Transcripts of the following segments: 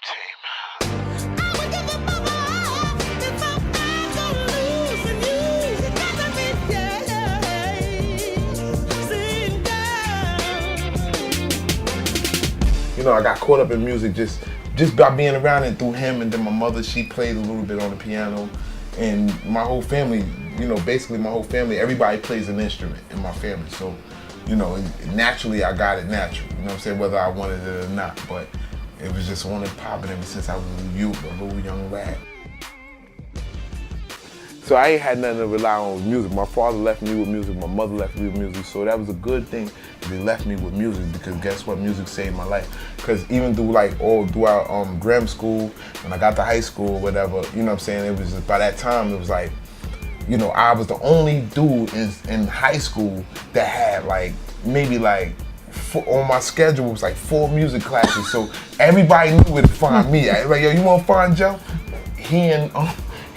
You know, I got caught up in music just by being around it through him, and then my mother, she played a little bit on the piano, and my whole family, you know, basically my whole family, everybody plays an instrument in my family, so, you know, naturally I got it natural, you know what I'm saying, whether I wanted it or not, but it was just on and popping ever since I was a little young lad. So I ain't had nothing to rely on with music. My father left me with music, my mother left me with music, so that was a good thing that they left me with music, because guess what, music saved my life. Because even through all throughout grammar school, when I got to high school or whatever, you know what I'm saying, it was just, by that time it was like, you know, I was the only dude in high school that had maybe on my schedule was 4 music classes, so everybody knew where to find me. Like, yo, you wanna find Joe? He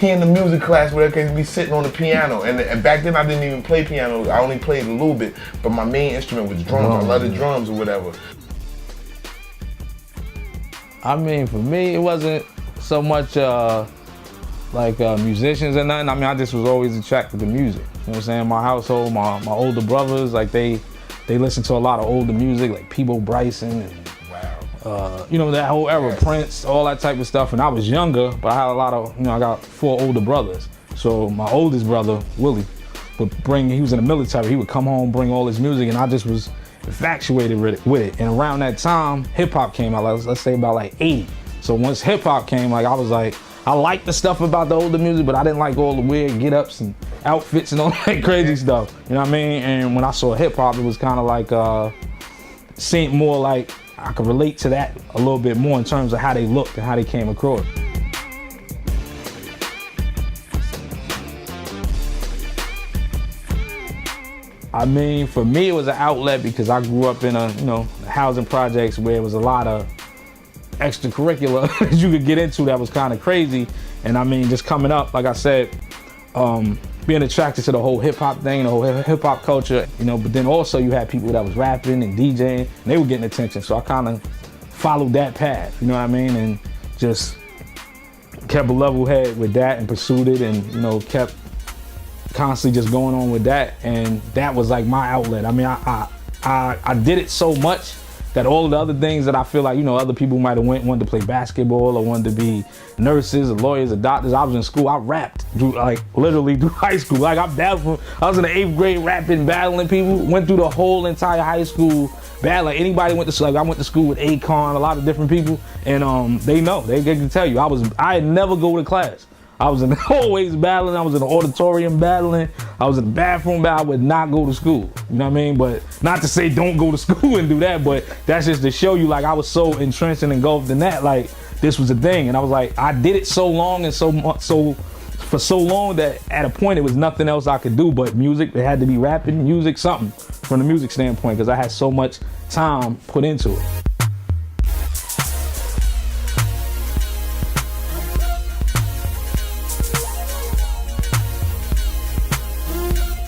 in the music class where they could be sitting on the piano, and back then I didn't even play piano. I only played a little bit, but my main instrument was drums. I love the drums or whatever. I mean, for me, it wasn't so much musicians or nothing. I mean, I just was always attracted to music. You know what I'm saying? My household, my older brothers, they listen to a lot of older music, like Peabo Bryson and you know, that whole era, Prince, all that type of stuff. And I was younger, but I had a lot of, you know, I got 4 older brothers. So my oldest brother, Willie, he was in the military, he would come home, bring all his music, and I just was infatuated with it. And around that time, hip hop came out, let's say about 80. So once hip hop came, I was like, I liked the stuff about the older music, but I didn't like all the weird get-ups and outfits and all that crazy stuff. You know what I mean? And when I saw hip hop, it was kind of seemed more like I could relate to that a little bit more in terms of how they looked and how they came across. I mean, for me, it was an outlet because I grew up in housing projects where it was a lot of extracurricular that you could get into that was kind of crazy. And I mean, just coming up, like I said, being attracted to the whole hip hop thing, the whole hip hop culture, you know, but then also you had people that was rapping and DJing, and they were getting attention. So I kind of followed that path, you know what I mean? And just kept a level head with that and pursued it, and, you know, kept constantly just going on with that. And that was like my outlet. I mean, I did it so much that all of the other things that I feel like, you know, other people might have wanted to play basketball or wanted to be nurses or lawyers or doctors. I was in school, I rapped, literally through high school. I was in the 8th grade rapping, battling people, went through the whole entire high school battling. Anybody went to school, I went to school with Akon, a lot of different people, and they know, they can tell you, I never go to class. I was in the hallways battling, I was in the auditorium battling, I was in the bathroom battling. I would not go to school, you know what I mean? But not to say don't go to school and do that, but that's just to show you, I was so entrenched and engulfed in that, this was a thing. And I was like, I did it so long and for so long that at a point it was nothing else I could do but music. It had to be rapping, music, something from the music standpoint, because I had so much time put into it.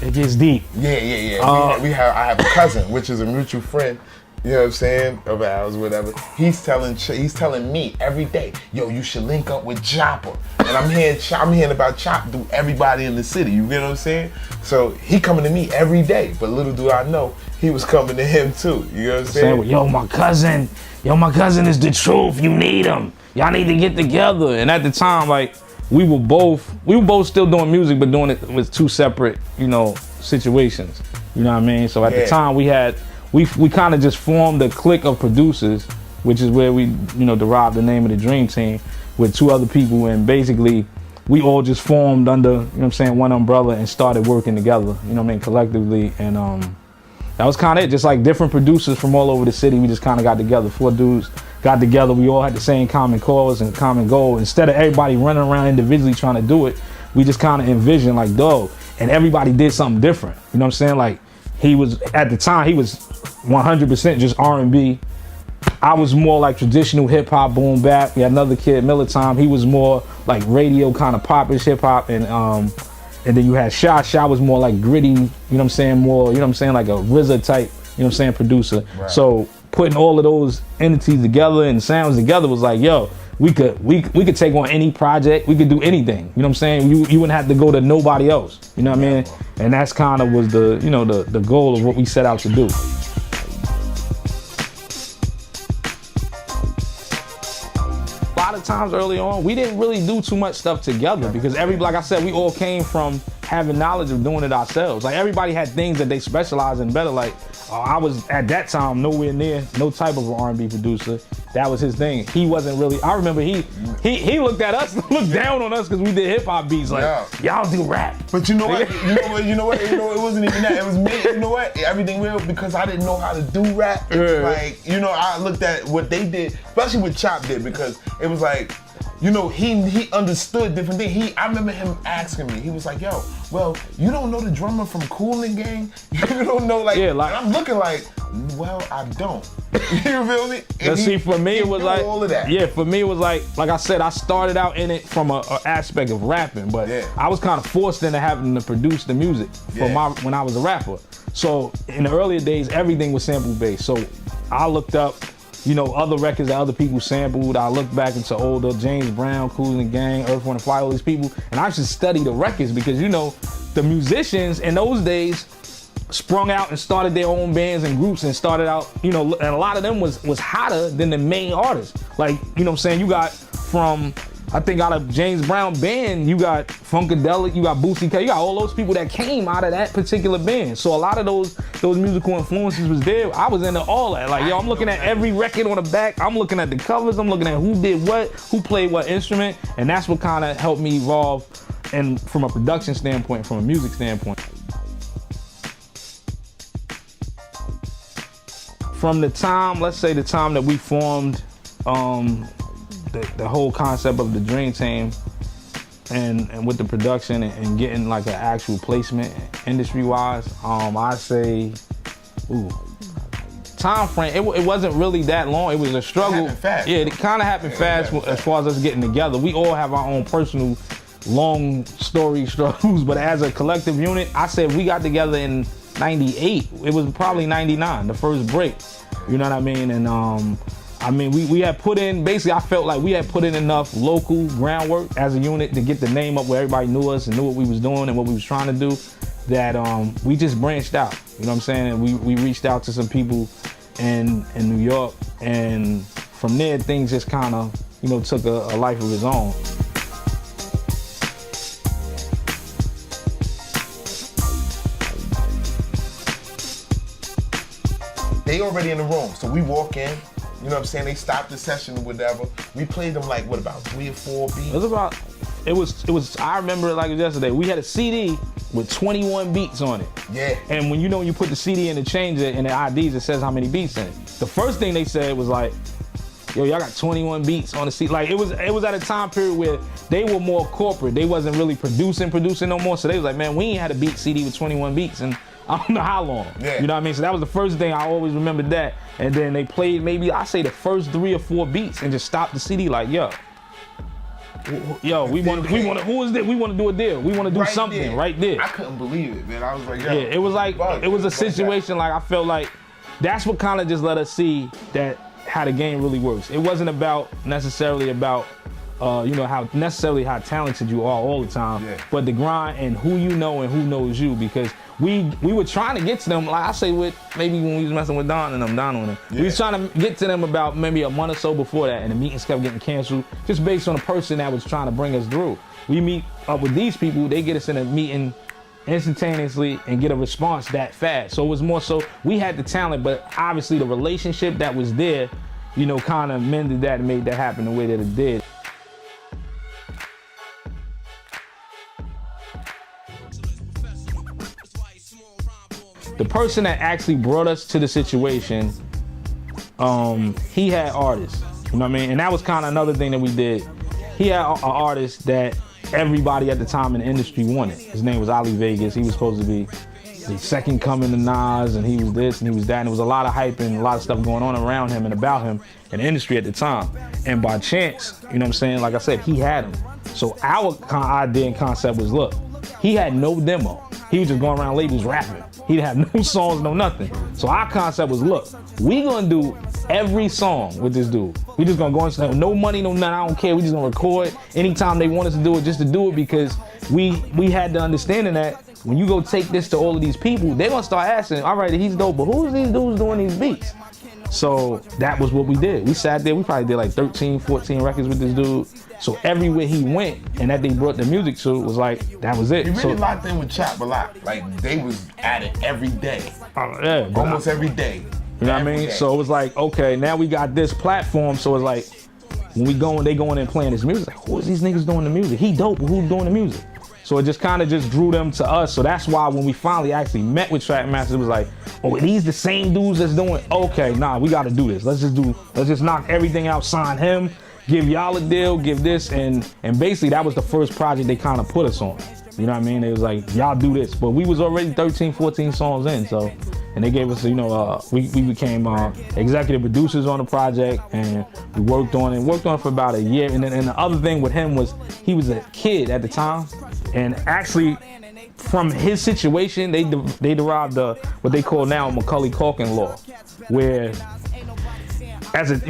It gets deep. Yeah. I have a cousin, which is a mutual friend, you know what I'm saying, of ours, whatever. He's telling me every day, yo, you should link up with Chopper. And I'm hearing about Chop through everybody in the city, you get what I'm saying? So he coming to me every day, but little do I know, he was coming to him too, you know what I'm saying? Yo, my cousin is the truth, you need him. Y'all need to get together. And at the time, we were both still doing music, but doing it with 2 separate, you know, situations. You know what I mean? So at the time we kind of just formed a clique of producers, which is where we, you know, derived the name of the Dream Team, with 2 other people, and basically we all just formed under, you know what I'm saying, one umbrella and started working together, you know what I mean, collectively. And that was kind of it, just different producers from all over the city. We just kind of got together, 4 dudes got together. We all had the same common cause and common goal. Instead of everybody running around individually trying to do it, we just kind of envisioned and everybody did something different. You know what I'm saying? At the time, he was 100% just R&B. I was more traditional hip hop, boom bap. We had another kid, Militime. He was more radio kind of popish hip hop, and then you had Sha. Sha was more gritty, you know what I'm saying, more, you know what I'm saying, like a RZA type, you know what I'm saying, producer. Right. So putting all of those entities together and sounds together was like, yo, we could take on any project, we could do anything. You know what I'm saying? You wouldn't have to go to nobody else. You know what I mean? And that's kind of was the, you know, the goal of what we set out to do. A lot of times early on, we didn't really do too much stuff together because like I said, we all came from having knowledge of doing it ourselves. Like everybody had things that they specialized in better. Like I was at that time nowhere near no type of an R&B producer. That was his thing. He wasn't really. I remember he looked at us, looked down on us because we did hip hop beats. Like y'all do rap. But you know what? You know what? It wasn't even that. It was me. You know what? Everything real because I didn't know how to do rap. Like you know, I looked at what they did, especially what Chop did, because it was like, you know, he understood different things. I remember him asking me. He was like, "Yo, well, you don't know the drummer from Kool and Gang? You don't know like?" And I'm looking like, "Well, I don't." You feel me? But see, for me it was like all of that. Yeah, for me it was like I said, I started out in it from a aspect of rapping, but I was kind of forced into having to produce the music for when I was a rapper. So in the earlier days, everything was sample based. So I looked up, you know, other records that other people sampled. I looked back into older James Brown, Kool and Gang, Earth, Wind & Fire, all these people, and I should study the records because, you know, the musicians in those days sprung out and started their own bands and groups and started out, you know, and a lot of them was hotter than the main artists. Like, you know what I'm saying? You got from, I think out of James Brown band, you got Funkadelic, you got Boosie K, you got all those people that came out of that particular band. So a lot of those musical influences was there. I was into all that. Like, yo, I'm looking at every record on the back. I'm looking at the covers. I'm looking at who did what, who played what instrument. And that's what kind of helped me evolve and from a production standpoint, from a music standpoint. From the time, let's say the time that we formed the whole concept of the Dream Team and with the production and getting like an actual placement industry-wise, I say, time frame, it wasn't really that long. It was a struggle. It happened fast. Yeah, it kind of happened fast as far as us getting together. We all have our own personal long story struggles, but as a collective unit, I said we got together in 98. It was probably 99, the first break. You know what I mean? And I mean, we had put in, basically I felt like we had put in enough local groundwork as a unit to get the name up where everybody knew us and knew what we was doing and what we was trying to do, that we just branched out. You know what I'm saying? And we reached out to some people in New York, and from there things just kind of, you know, took a life of its own. They already in the room, so we walk in, you know what I'm saying? They stopped the session or whatever. We played them like, what, about 3 or 4 beats? It was, I remember it like it was yesterday. We had a CD with 21 beats on it. Yeah. And when you put the CD in the changer and the IDs, it says how many beats in it. The first thing they said was like, yo, y'all got 21 beats on the CD. Like it was at a time period where they were more corporate. They wasn't really producing no more. So they was like, man, we ain't had a beat CD with 21 beats and I don't know how long. Yeah. You know what I mean? So that was the first thing I always remembered that. And then they played maybe, I say the first 3 or 4 beats and just stopped the CD like, yo, we want to, who is this? We want to do a deal. We want to do something right there. I couldn't believe it, man. I was like, yo. Yeah, it was like, it was a situation like I felt like that's what kind of just let us see that how the game really works. It wasn't necessarily about you know, how talented you are all the time, but the grind and who you know and who knows you, because we were trying to get to them, like I say with, maybe when we was messing with Don and them, Don on them. Yeah. We was trying to get to them about maybe a month or so before that, and the meetings kept getting canceled, just based on the person that was trying to bring us through. We meet up with these people, they get us in a meeting instantaneously and get a response that fast. So it was more so, we had the talent, but obviously the relationship that was there, you know, kind of mended that and made that happen the way that it did. The person that actually brought us to the situation, he had artists, you know what I mean? And that was kind of another thing that we did. He had an artist that everybody at the time in the industry wanted. His name was Lightfingaz. He was supposed to be the second coming to Nas, and he was this and he was that. And there was a lot of hype and a lot of stuff going on around him and about him in the industry at the time. And by chance, you know what I'm saying? Like I said, he had him. So our idea and concept was, look, he had no demo. He was just going around labels rapping. He didn't have no songs, no nothing. So our concept was, look, we gonna do every song with this dude. We just gonna go and say, no money, no nothing, I don't care. We just gonna record anytime they want us to do it, just to do it, because we had the understanding that when you go take this to all of these people, they're gonna start asking, all right, he's dope, but who's these dudes doing these beats? So that was what we did. We sat there, we probably did like 13, 14 records with this dude. So everywhere he went and that they brought the music to was like, that was it. He really locked in with Chop a lot. Like, they was at it every day. Yeah, Almost every day. You know what I mean? So it was like, okay, now we got this platform. So it's like, when we going, they going and playing this music. Like, who is these niggas doing the music? He dope, but who's doing the music? So it just kind of just drew them to us. So that's why when we finally actually met with Trackmasters, it was like, oh, are these the same dudes that's doing? Okay, nah, we got to do this. Let's just knock everything out, sign him, give y'all a deal, give this, and basically that was the first project they kind of put us on. You know what I mean? They was like, y'all do this. But we was already 13, 14 songs in, so, and they gave us, you know, we became executive producers on the project, and we worked on it for about a year. And then and the other thing with him was he was a kid at the time, and actually from his situation, they derived what they call now Macaulay-Culkin law, where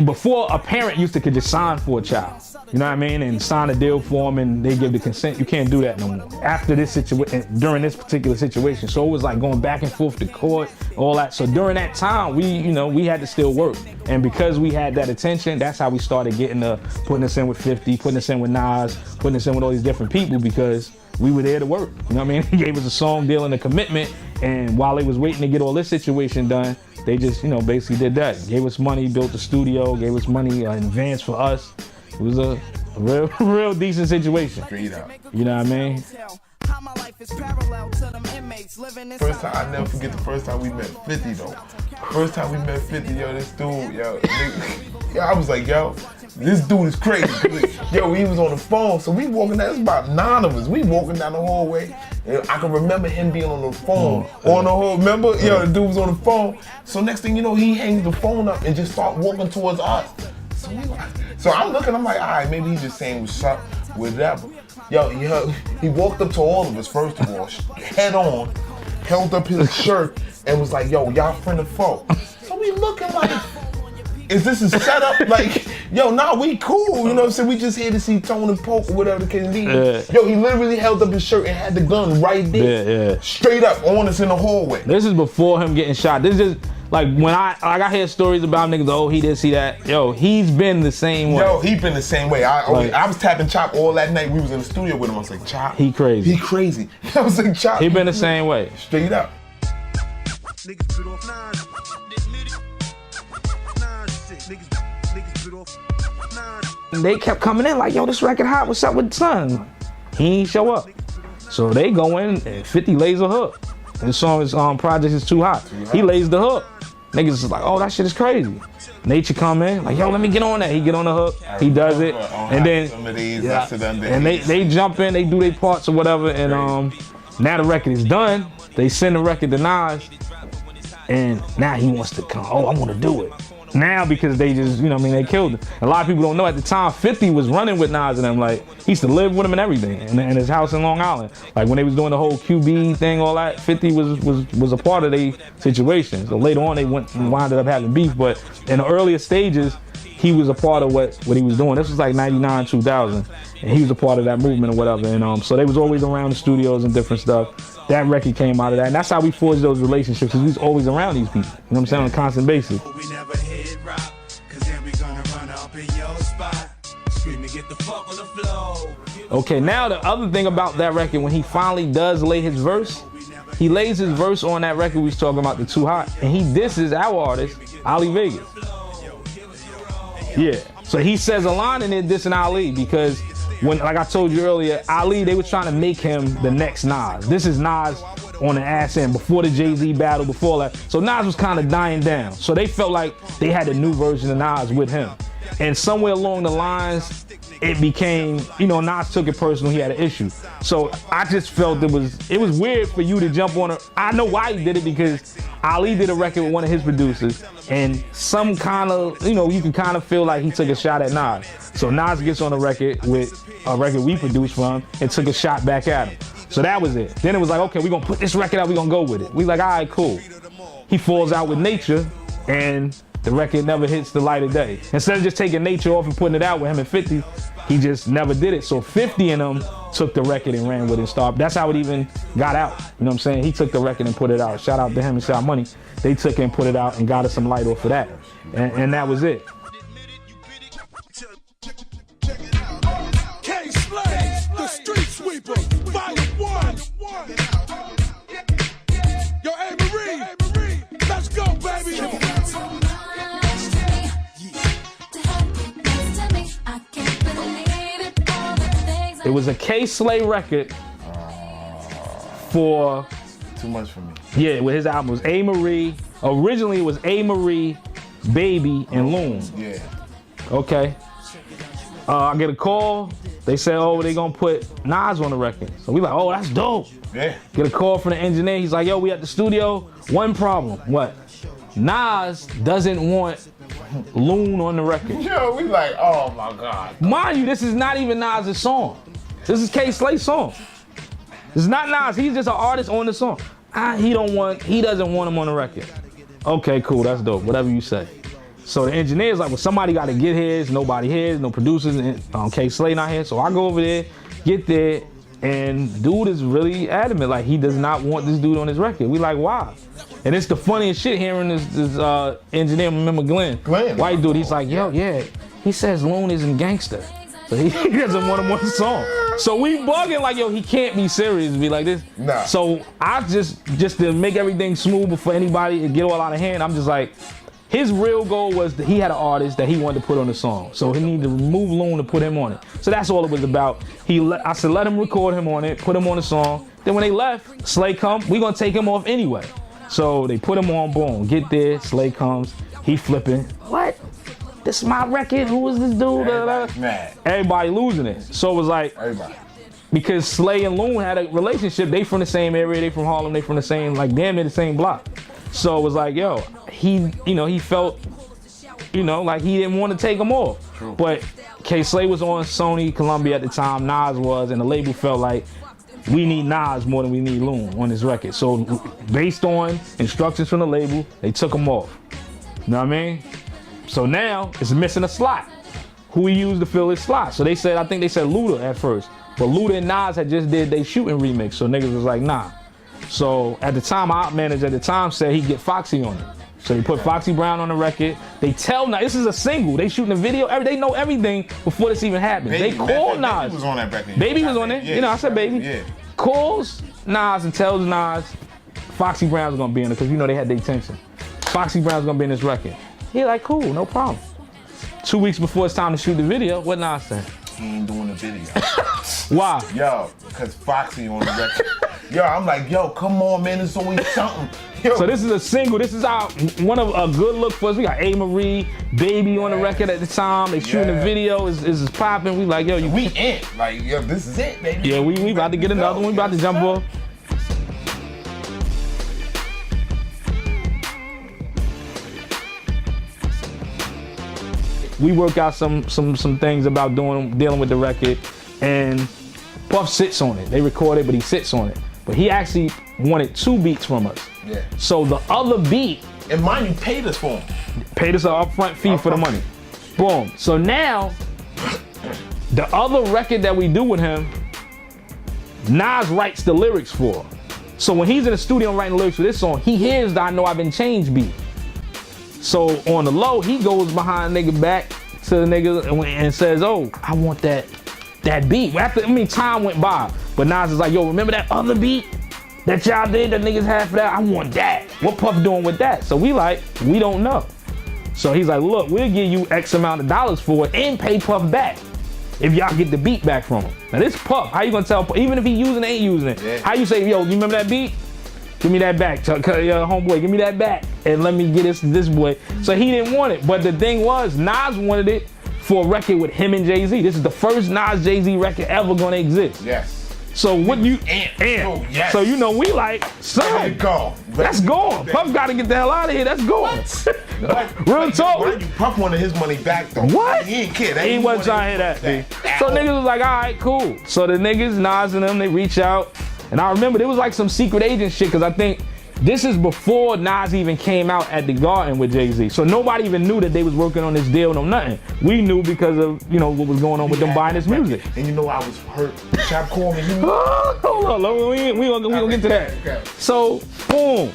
before a parent used to could just sign for a child. You know what I mean? And sign a deal for them and they give the consent. You can't do that no more. After this situation, during this particular situation. So it was like going back and forth to court, all that. So during that time, we had to still work. And because we had that attention, that's how we started putting us in with 50, putting us in with Nas, putting us in with all these different people, because we were there to work. You know what I mean? He gave us a song deal and a commitment. And while they was waiting to get all this situation done, they just, basically did that. Gave us money, built the studio, gave us money in advance for us. It was a real decent situation. Straight up. You know what I mean? First time, I never forget the first time we met 50 though. First time we met 50, yo, this dude, yo, I was like, yo, this dude is crazy. Yo, he was on the phone, so we walking down, there's about 9 of us. We walking down the hallway, and I can remember him being on the phone. On the whole, remember? Yo, the dude was on the phone. So next thing you know, he hangs the phone up and just start walking towards us. So I'm looking, I'm like, all right, maybe he's just saying what's up, whatever. Yo, he walked up to all of us, first of all, head on, held up his shirt, and was like, yo, y'all friend or foe? So we looking like, is this a setup? Like, yo, nah, we cool, you know what I'm saying? We just here to see Tone and Poke or whatever the case be. Yeah. Yo, he literally held up his shirt and had the gun right there. Yeah. Straight up on us in the hallway. This is before him getting shot. This is like when I hear stories about niggas, oh, he didn't see that. Yo, he's been the same way. Yo, he been the same way. I was tapping Chop all that night. We was in the studio with him. I was like, Chop. He crazy. He crazy. I was like, Chop. He been the same way. Straight up. They kept coming in like, yo, this record hot, what's up with the son? He ain't show up. So they go in and 50 lays a hook. And the song is project is too hot. He lays the hook. Niggas is like, oh, that shit is crazy. Nature come in, like, yo, let me get on that. He get on the hook, he does it. And then and they jump in, they do their parts or whatever, and now the record is done. They send the record to Nas, and now he wants to come, oh, I want to do it. Now because they just, they killed him. A lot of people don't know at the time, 50 was running with Nas and them, like, he used to live with him and everything, in his house in Long Island. Like when they was doing the whole QB thing, all that, 50 was a part of their situation. So later on they wound up having beef, but in the earlier stages, he was a part of what he was doing. This was like 99, 2000, and he was a part of that movement or whatever. And so they was always around the studios and different stuff. That record came out of that, and that's how we forged those relationships, because we was always around these people. You know what I'm saying, on a constant basis. We never hit rock, cause then we gonna run up in your spot, scream to get the fuck on the floor. Okay, now the other thing about that record, when he finally does lay his verse, he lays his verse on that record we was talking about, the Too Hot, and he disses our artist, Ali Vegas. Yeah, so he says a line in there dissing Ali, because when, like I told you earlier, Ali, they were trying to make him the next Nas. This is Nas on the ass end, before the Jay-Z battle, before that. So Nas was kind of dying down. So they felt like they had a new version of Nas with him. And somewhere along the lines, it became, Nas took it personal, he had an issue. So I just felt it was weird for you to jump on it. I know why he did it, because Ali did a record with one of his producers, and some kind of, you can kind of feel like he took a shot at Nas. So Nas gets on a record with a record we produced for him and took a shot back at him. So that was it. Then it was like, okay, we're gonna put this record out, we're gonna go with it. We like, all right, cool. He falls out with Nature, and the record never hits the light of day. Instead of just taking Nature off and putting it out with him and 50, he just never did it. So 50 and them took the record and ran with it and started. That's how it even got out. You know what I'm saying? He took the record and put it out. Shout out to him and Shout Money. They took it and put it out and got us some light off of that. And that was it. The street sweeper, volume 1. Yo, hey Marie, let's go, baby. It was a K Slay record for... Too much for me. Yeah, with his album was A. Marie. Originally it was A. Marie, Baby, and Loon. Yeah. Okay. I get a call. They said, oh, they gonna put Nas on the record. So we like, oh, that's dope. Yeah. Get a call from the engineer. He's like, yo, we at the studio. One problem. What? Nas doesn't want Loon on the record. Yo, we like, oh my God. Mind you, this is not even Nas' song. This is K Slay's song. This is not Nas. He's just an artist on the song. He doesn't want him on the record. Okay, cool. That's dope. Whatever you say. So the engineer's like, well, somebody got to get his. Nobody here. No producers. And K Slay not here. So I go over there, get there, and dude is really adamant. Like, he does not want this dude on his record. We like, why? And it's the funniest shit hearing this engineer, remember Glenn? White dude, he's like, yo, yeah. He says Loon isn't gangster. So he doesn't want him on the song. So we bugging like, yo, he can't be serious, be like this. Nah. So I just to make everything smooth before anybody get all out of hand, I'm just like, his real goal was that he had an artist that he wanted to put on the song. So he needed to remove Loon to put him on it. So that's all it was about. I said, let him record him on it, put him on the song. Then when they left, Slay come, we gonna take him off anyway. So they put him on, boom, get there, Slay comes, he flipping. What? This is my record, who is this dude? Everybody's mad. Everybody losing it. So it was like, Everybody. because Slay and Loon had a relationship, they from the same area, they from Harlem, they from the same, like damn near the same block. So it was like, yo, he felt, like he didn't want to take him off. True. But K Slay was on Sony, Columbia at the time, Nas was, and the label felt like we need Nas more than we need Loon on this record. So based on instructions from the label, they took him off. You know what I mean? So now it's missing a slot. Who he used to fill his slot? So I think they said Luda at first. But Luda and Nas had just did they shooting remix. So niggas was like, nah. So at the time, our manager at the time said he'd get Foxy on it. So they put Foxy Brown on the record. They tell Nas, this is a single. They shooting a video. They know everything before this even happens. They call Nas. Baby was on that record. Baby was on it. Yeah, I said Baby. Yeah. Calls Nas and tells Nas Foxy Brown's gonna be in it because they had their attention. Foxy Brown's gonna be in this record. He like, cool, no problem. 2 weeks before it's time to shoot the video, what Nas said? He ain't doing the video. Why? Yo, because Foxy on the record. Yo, I'm like, yo, come on, man, it's always something. Yo. So this is a single. This is one of a good look for us. We got A. Marie, Baby on the record at the time. They shooting the video. Is popping. We like, yo, we in. Like, yo, this is it, baby. Yeah, we about to get another one. We about to jump off. We work out some things about dealing with the record, and Puff sits on it. They record it, but he sits on it. But he actually wanted 2 beats from us. Yeah. So the other beat, and mind you, paid us for him. Paid us an upfront fee for the money. Boom. So now, the other record that we do with him, Nas writes the lyrics for. So when he's in the studio writing lyrics for this song, he hears the I Know I've Been Changed beat. So on the low, he goes behind nigga back to the nigga and says, oh, I want that beat. Time went by. But Nas is like, yo, remember that other beat that y'all did that niggas had for that? I want that. What Puff doing with that? So we don't know. So he's like, look, we'll give you X amount of dollars for it and pay Puff back if y'all get the beat back from him. Now this Puff, how you gonna tell Puff, even if he using it, ain't using it, how you say, yo, you remember that beat? Give me that back, homeboy, give me that back and let me get this boy. So he didn't want it, but the thing was, Nas wanted it for a record with him and Jay-Z. This is the first Nas Jay-Z record ever gonna exist. Yes. So what you Oh, yes. So we like, son, go. That's gone. Puff gotta get the hell out of here. That's gone. Real talk. Puff wanted his money back though. What? He ain't kid. He wasn't trying to hear that. So niggas was like, all right, cool. So the niggas, Nas and them, they reach out And I remember there was like some secret agent shit, because I think this is before Nas even came out at the Garden with Jay-Z. So nobody even knew that they was working on this deal, no nothing. We knew because of, you know, what was going on with them buying this music. And you know I was hurt. Chap called me. Hold on, we gonna get to that. Okay. So, boom.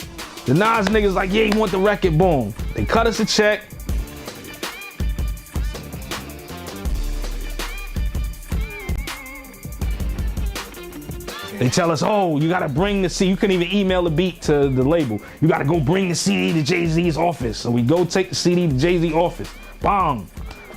The Nas niggas like, yeah, you want the record, boom. They cut us a check. They tell us, oh, you gotta bring the CD. You couldn't even email the beat to the label. You gotta go bring the CD to Jay-Z's office. So we go take the CD to Jay-Z's office. Bang.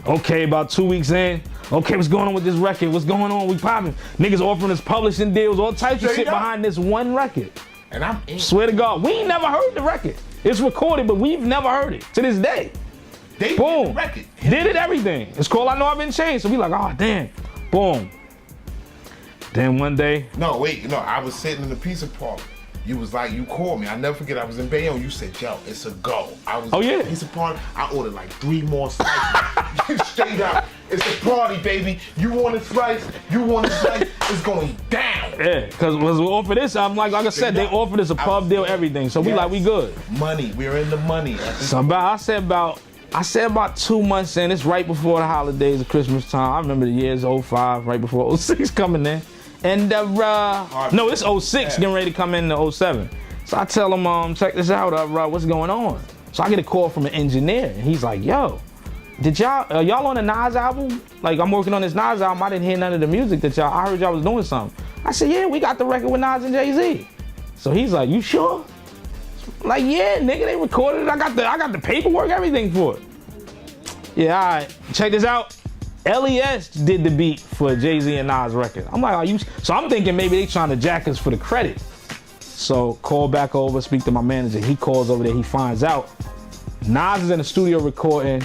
Okay, about 2 weeks in. Okay, what's going on with this record? What's going on? We popping. Niggas offering us publishing deals, all types of shit behind this one record. And I'm in. Swear to God, we ain't never heard the record. It's recorded, but we've never heard it to this day. They Boom. did the record. Did it, everything. It's called I Know I've Been Changed. So we like, oh, damn. Boom. Then one day. No, wait, no, I was sitting in the pizza parlor. You was like, you called me. I never forget, I was in Bayonne. You said, yo, it's a go. I was in the pizza parlor. I ordered like 3 more slices. Straight up. It's a party, baby. You want a slice? You want a slice? It's going down. Yeah, because we offer this, I'm like I said, they offered us a pub deal, everything. So we like, we good. Money. We're in the money. So I said about 2 months in. It's right before the holidays of Christmas time. I remember the years 05, right before 06 coming in. And no, it's 06 getting ready to come into 07. So I tell him, check this out, what's going on? So I get a call from an engineer, and he's like, yo, y'all on the Nas album? Like, I'm working on this Nas album. I didn't hear none of the music that I heard y'all was doing something. I said, yeah, we got the record with Nas and Jay-Z. So he's like, you sure? Like, yeah, nigga, they recorded it. I got the paperwork, everything for it. Yeah, all right, check this out. LES did the beat for Jay-Z and Nas record. I'm like, so I'm thinking maybe they trying to jack us for the credit. So call back over, speak to my manager. He calls over there, he finds out. Nas is in the studio recording,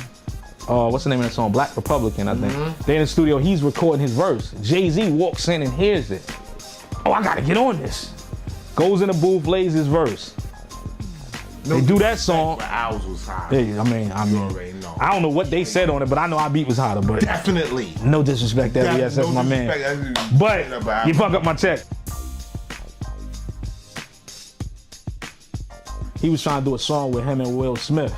what's the name of that song? Black Republican, I think. They're in the studio, he's recording his verse. Jay-Z walks in and hears it. Oh, I gotta get on this. Goes in the booth, lays his verse. They do that song. Ours was hot. Yeah, I mean, already know. I don't know what they said on it, but I know our beat was hotter. But definitely. No disrespect to LES, that's my man. But you fuck up my check. He was trying to do a song with him and Will Smith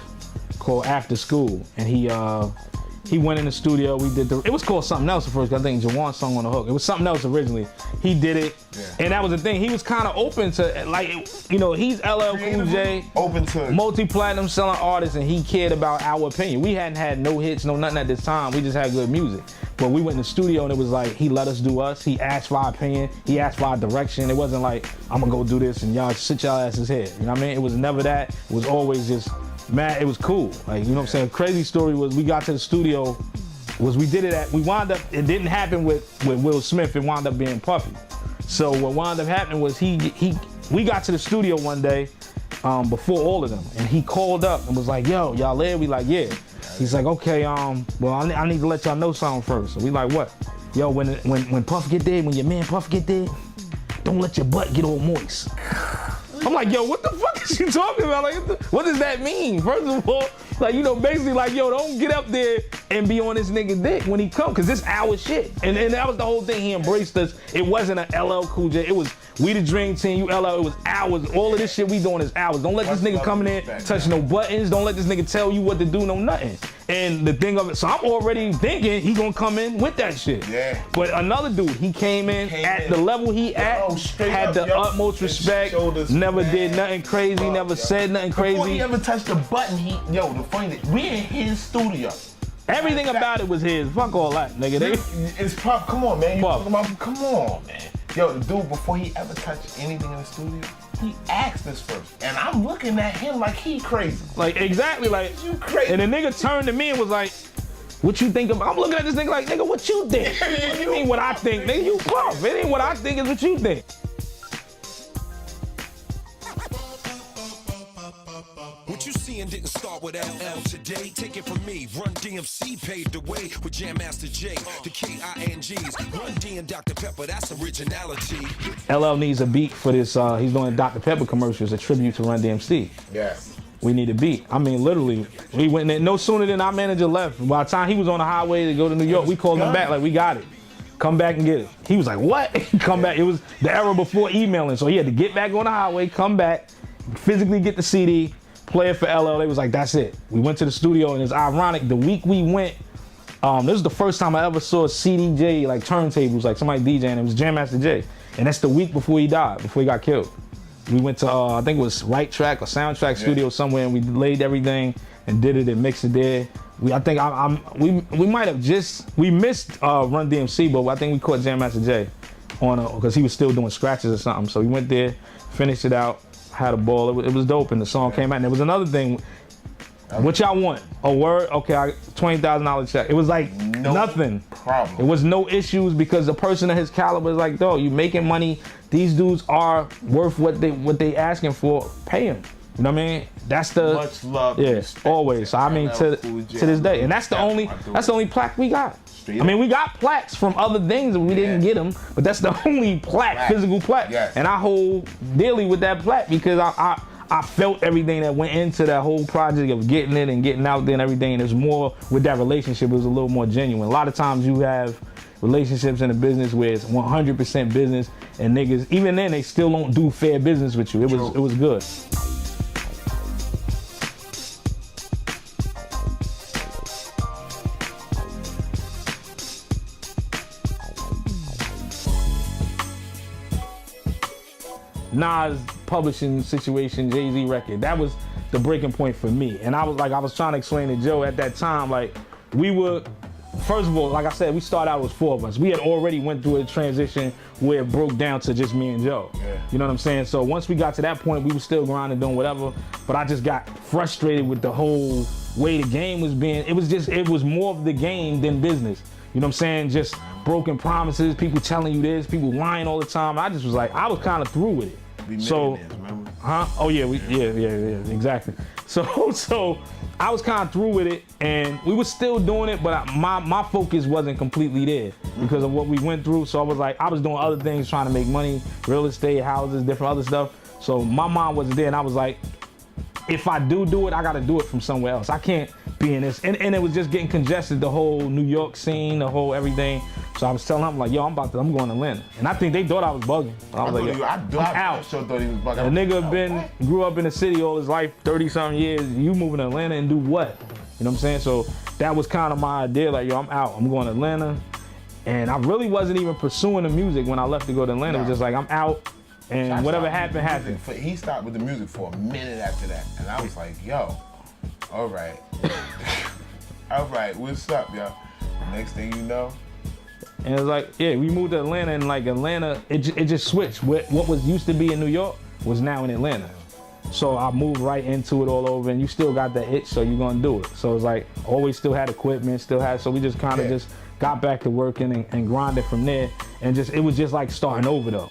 called After School, and he went in the studio. We did it was called something else at first. I think Jawan's song on the hook. It was something else originally. He did it, and that was the thing. He was kind of open to, like, you know, he's LL Cool J, open to multi-platinum selling artist, and he cared about our opinion. We hadn't had no hits, no nothing at this time. We just had good music. But we went in the studio, and it was like he let us do us. He asked for our opinion. He asked for our direction. It wasn't like, I'm gonna go do this and y'all sit y'all asses here. You know what I mean? It was never that. It was always just, man, it was cool. Like, you know what I'm saying? Crazy story was we got to the studio, we wound up, it didn't happen with Will Smith, it wound up being Puffy. So what wound up happening was we got to the studio one day before all of them, and he called up and was like, yo, y'all there? We like, yeah. He's like, okay, well, I need to let y'all know something first. So we like, what? Yo, when Puff get there, when your man Puff get there, don't let your butt get all moist. I'm like, yo, what the fuck is you talking about? Like, what does that mean? First of all, like, you know, basically like, yo, don't get up there and be on this nigga dick when he come, cause this our shit. And that was the whole thing, he embraced us. It wasn't an LL Cool J, it was we the Dream Team, you LL, it was ours. All of this shit we doing is ours. Don't let this nigga come in there, touch no buttons. Don't let this nigga tell you what to do, no nothing. And the thing of it, so I'm already thinking he gonna come in with that shit. Yeah. But another dude, he came in at the level he had the utmost respect, never did nothing crazy, never said nothing crazy. Before he ever touched the button, the funny thing, we in his studio. Everything about it was his. Fuck all that, nigga. It's Puff. Come on, man. Puff. Come on, man. Yo, the dude, before he ever touched anything in the studio, he asked us first. And I'm looking at him like he crazy. Like, exactly, like, you crazy. And the nigga turned to me and was like, what you think about? I'm looking at this nigga like, nigga, what you think? What you mean what I think? Nigga, you Puff. It ain't what I think, it's what you think. What you seeing didn't start with LL today. Take it from me. Run DMC paved the way with Jam Master J, the KINGs. Run D and Dr. Pepper, that's originality. LL needs a beat for this. He's doing Dr. Pepper commercials, a tribute to Run DMC. Yes. We need a beat. I mean, literally, we went in there, no sooner than our manager left. By the time he was on the highway to go to New York, we called him back like, we got it. come back and get it. He was like, what? Come back. It was the era before emailing, so he had to get back on the highway, come back, physically get the CD, play it for LL. They was like, that's it. We went to the studio, and it's ironic. The week we went, this was the first time I ever saw CDJ, like turntables, like somebody DJing. It was Jam Master Jay. And that's the week before he died, before he got killed. We went to, I think it was Right Track or Soundtrack Studio somewhere, and we laid everything and did it and mixed it there. I think we might have we missed Run DMC, but I think we caught Jam Master Jay because he was still doing scratches or something. So we went there, finished it out, had a ball. It was dope, and the song came out. And there was another thing. What y'all want? A word? Okay, $20,000 check. It was like nothing. Problem. It was no issues because the person of his caliber is like, dog, you making money. These dudes are worth what they asking for. Pay them. You know what I mean? That's the much love. Yeah, always. So I mean, to this day, and that's the only plaque we got. I mean, we got plaques from other things and we didn't get them, but that's the only physical plaque. Yes. And I hold dearly with that plaque because I felt everything that went into that whole project of getting it and getting out there and everything. And there's more with that relationship. It was a little more genuine. A lot of times you have relationships in the business where it's 100% business, and niggas, even then, they still don't do fair business with you. It was good. Nas publishing situation, Jay-Z record, that was the breaking point for me. And I was trying to explain to Joe at that time, like, we were, first of all, like I said, we started out as 4 of us. We had already went through a transition where it broke down to just me and Joe. Yeah. You know what I'm saying? So once we got to that point, we were still grinding, doing whatever, but I just got frustrated with the whole way the game was being. It was more of the game than business. You know what I'm saying? Just broken promises, people telling you this, people lying all the time. I just was like, I was kind of through with it. Remember? Oh yeah, yeah, exactly. So I was kind of through with it, and we were still doing it, but my focus wasn't completely there because of what we went through. So I was like, I was doing other things, trying to make money, real estate, houses, different other stuff. So my mind wasn't there, and I was like, if I do it, I gotta do it from somewhere else. I can't be in this. And it was just getting congested, the whole New York scene, the whole everything. So I was telling him, like, yo, I'm going to Atlanta. And I think they thought I was bugging. But I was like, yo, I'm out. Sure thought he was bugging. A nigga grew up in the city all his life, 30-something years. You moving to Atlanta and do what? You know what I'm saying? So that was kind of my idea, like, yo, I'm out. I'm going to Atlanta. And I really wasn't even pursuing the music when I left to go to Atlanta. It was just like, I'm out. And whatever happened, happened. He stopped with the music for a minute after that. And I was like, yo, all right. All right, what's up, y'all? Next thing you know. And it was like, yeah, we moved to Atlanta, and like Atlanta, it just switched. What was used to be in New York was now in Atlanta. So I moved right into it all over, and you still got that itch, so you're gonna do it. So it's like, always still had equipment, so we just kind of just got back to working and grinded from there. And it was just like starting over though.